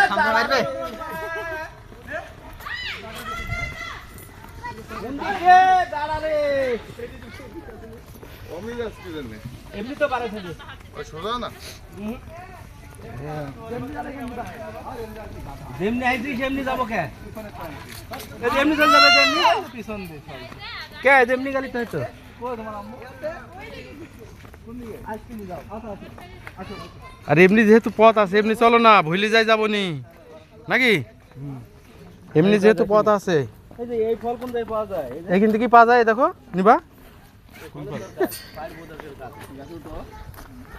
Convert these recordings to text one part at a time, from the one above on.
সামনে মারবে এমনি তো পারে থাকে সোজা না যেমনি আইছি সেমনি যাবো কে এমনি চলে যাবে যেমনি পিছন দিয়ে কে যেমনি গালি তো হয়তো আর এমনি যেহেতু পথ আছে এমনি চলো না ভুলে যাই যাবো নি নাকি এমনি যেহেতু পথ আছে এই ফল কোন জায়গায় পাওয়া যায় এখান থেকে পাওয়া যায় দেখো নিবা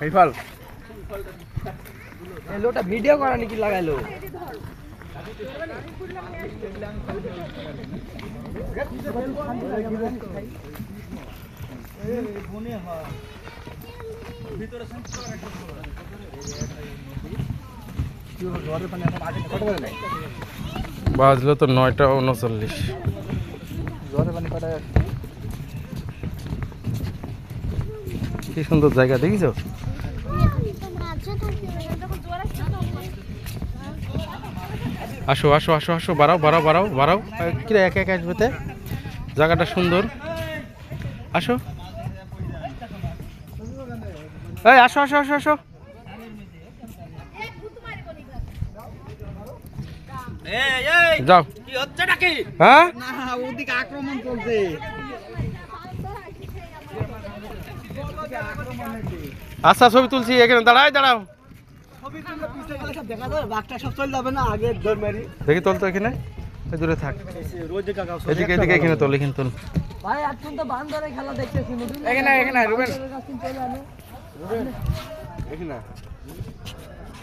এই ফল এই লোটা ভিডিও করা নাকি লাগাইলো বাজলো তো 9:39 কি সুন্দর জায়গা দেখিছো আসো আসো আসো আসো বাড়াও বাড়াও বাড়াও বাড়াও কিরে একা একা আসবে জায়গাটা সুন্দর আসো এই আসো আসো আসো আসো যাও কি হচ্ছে নাকি হ্যাঁ না ওদিকে আক্রমণ চলছে আচ্ছা ছবি তুলছি এখানে দাঁড়াও ছবি তুললে পিছে গেলে সব দেখা যাবে বাঘটা সব চলে যাবে না আগে দৌড় মারি দেখি তোল তো এখানে দূরে থাক রোজ কাকা এদিকে এদিকে এখানে তোল এখানে তোল ভাই এখন তো বান্দরে খেলা দেখতেছি এখানে রুবেন রুবেন এখানে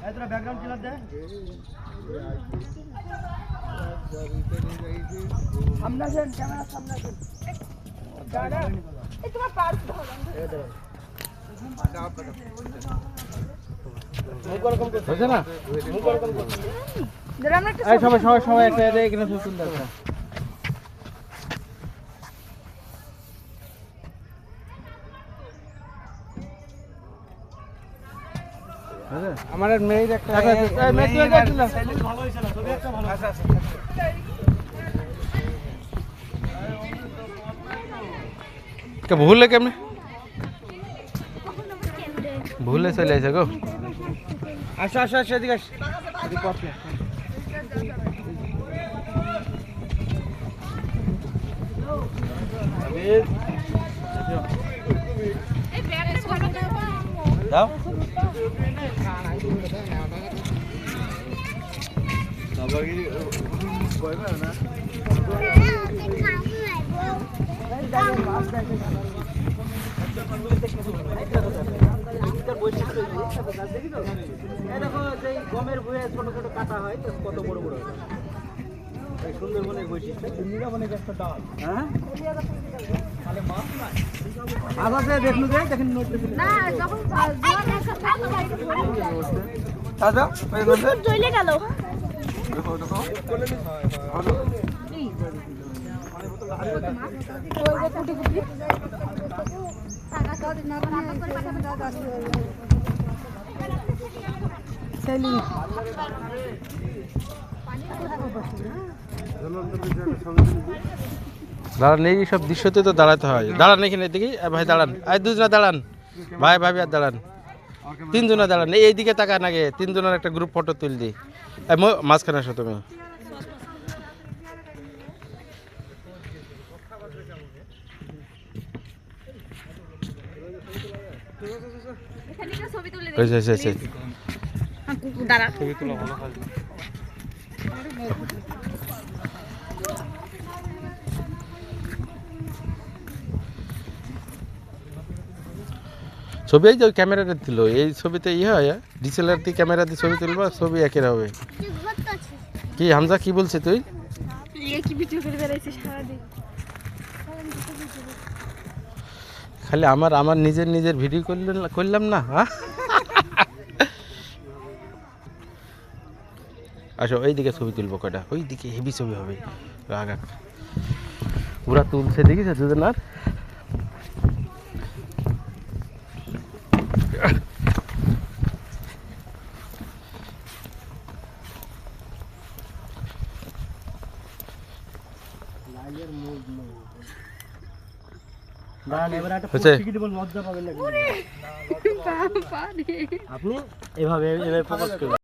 এই তোরা ব্যাকগ্রাউন্ড ক্লিয়ার দে সামনে যান ক্যামেরা সামনে যান দাদা এই তোমার পার্স দাও হচ্ছে না সবাই একটা এখানে সুন্দর আমার মেয়ের একটা ভুললে কেমনে ভুলে চলে আসে গো আসো আসো আসো এদিকে দাও গমের বইয়ে ছোট ছোট কাটা হয় কত বড় বড় সুন্দরবনের বৈশিষ্ট্য একটা ডাল হ্যাঁ আবার দেখুন দেখেন চলে গেল দাঁড়ান এই সব দৃশ্যতে তো দাঁড়াতে হয় দাঁড়ান এখানে দেখি ভাই দাঁড়ান আর দুজনা দাঁড়ান ভাই ভাবি আর দাঁড়ান তিনজনা দাঁড়ান এইদিকে তাকান আগে তিনজনের একটা গ্রুপ ফটো তুল দি মাঝখানে আসো তুমি ছবি তোলা ভালো কাজ ছবি এই যে ক্যামেরাটা দিল এই ছবিতে হয় ডিএসএলআর দিয়ে ক্যামেরা দিয়ে ছবি তুলবা ছবি একের হবে কি হামজা কি বলছিস তুই খালি আমার নিজের ভিডিও করলাম না আসো এইদিকে ছবি তুলবো কয়টা ওইদিকে হেভি ছবি হবে আগা পুরা তুলছে দেখিস দুজনার হচ্ছে আপনি এভাবে ফোকাস করবেন।